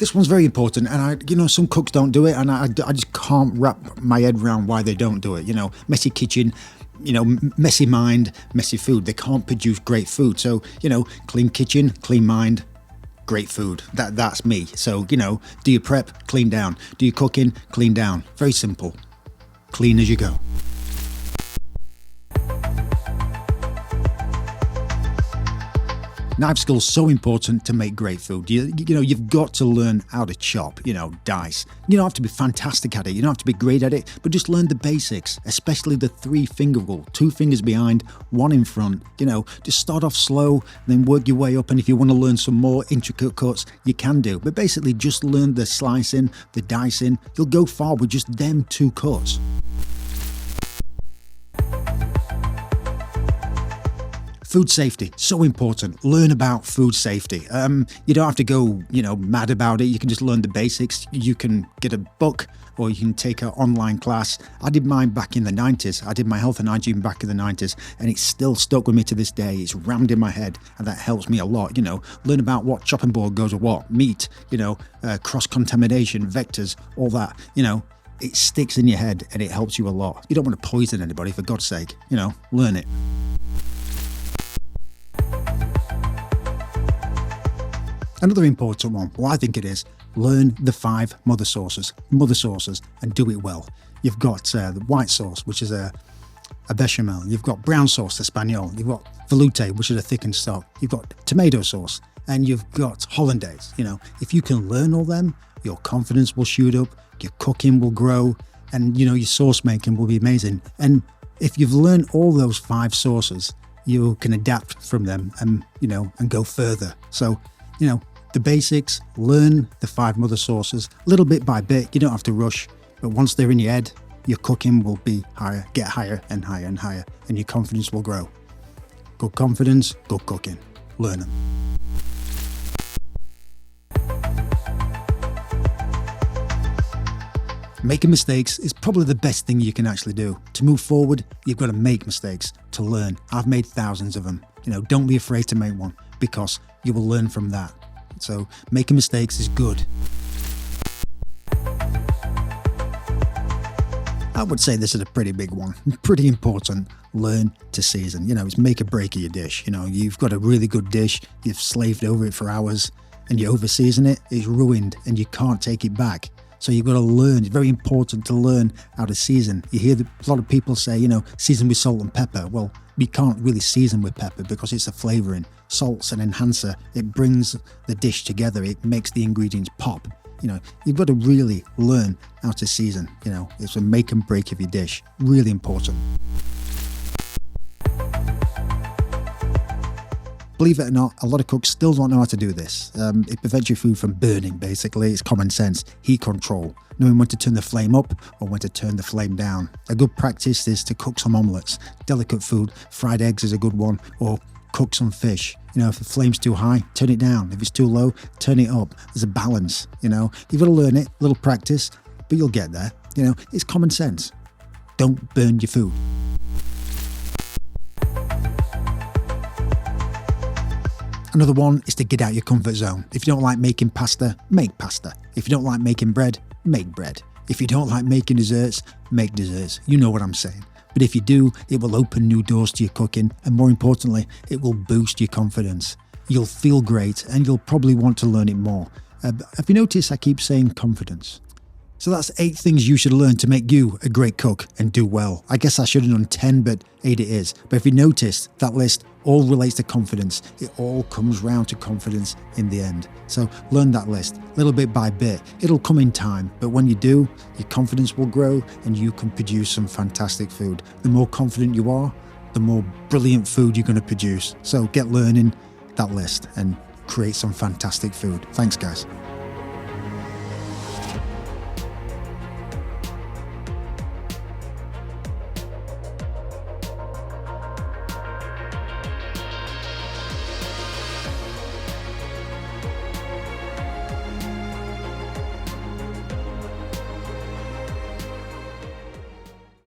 This one's very important, and some cooks don't do it, and I just can't wrap my head around why they don't do it. Messy kitchen, messy mind, messy food. They can't produce great food. So, clean kitchen, clean mind, great food. That's me. So, do your prep, clean down. Do your cooking, clean down. Very simple. Clean as you go. Knife skill's so important to make great food. You've got to learn how to chop, dice. You don't have to be fantastic at it. You don't have to be great at it, but just learn the basics, especially the 3-finger rule. 2 fingers behind, 1 in front. Just start off slow, then work your way up. And if you want to learn some more intricate cuts, you can do. But basically just learn the slicing, the dicing. You'll go far with just them 2 cuts. Food safety, so important. Learn about food safety. You don't have to go, mad about it. You can just learn the basics. You can get a book or you can take an online class. I did mine back in the 90s. I did my health and hygiene back in the 90s, and it's still stuck with me to this day. It's rammed in my head, and that helps me a lot. Learn about what chopping board goes with what, meat, cross-contamination, vectors, all that, It sticks in your head and it helps you a lot. You don't want to poison anybody, for God's sake. Learn it. Another important one, I think it is, learn the 5 mother sauces, and do it well. You've got the white sauce, which is a bechamel. You've got brown sauce, Espanol. You've got velouté, which is a thickened stock. You've got tomato sauce, and you've got hollandaise. If you can learn all them, your confidence will shoot up, your cooking will grow, and your sauce making will be amazing. And if you've learned all those 5 sauces, you can adapt from them and go further. So, the basics, learn the 5 mother sauces, little bit by bit. You don't have to rush, but once they're in your head, your cooking will be higher, get higher and higher and higher, and your confidence will grow. Good confidence, good cooking. Learn them. Making mistakes is probably the best thing you can actually do. To move forward, you've got to make mistakes to learn. I've made thousands of them. Don't be afraid to make one, because you will learn from that. So making mistakes is good. I would say this is a pretty big one, pretty important. Learn to season. It's make or break of your dish. You've got a really good dish, you've slaved over it for hours, and you over season it, it's ruined and you can't take it back. So you've got to learn. It's very important to learn how to season. You hear a lot of people say, season with salt and pepper. Well, we can't really season with pepper because it's a flavouring. Salt's an enhancer. It brings the dish together. It makes the ingredients pop. You've got to really learn how to season. It's a make and break of your dish. Really important. Believe it or not, a lot of cooks still don't know how to do this. It prevents your food from burning, basically. It's common sense. Heat control. Knowing when to turn the flame up or when to turn the flame down. A good practice is to cook some omelettes. Delicate food. Fried eggs is a good one. Or cook some fish. If the flame's too high, turn it down. If it's too low, turn it up. There's a balance, You've got to learn it. A little practice, but you'll get there. It's common sense. Don't burn your food. Another one is to get out your comfort zone. If you don't like making pasta, make pasta. If you don't like making bread, make bread. If you don't like making desserts, make desserts. You know what I'm saying. But if you do, it will open new doors to your cooking, and more importantly, it will boost your confidence. You'll feel great, and you'll probably want to learn it more. Have you noticed I keep saying confidence? So that's 8 things you should learn to make you a great cook and do well. I guess I should have done 10, but 8 it is. But if you noticed, that list all relates to confidence. It all comes round to confidence in the end. So learn that list, little bit by bit. It'll come in time, but when you do, your confidence will grow and you can produce some fantastic food. The more confident you are, the more brilliant food you're going to produce. So get learning that list and create some fantastic food. Thanks, guys.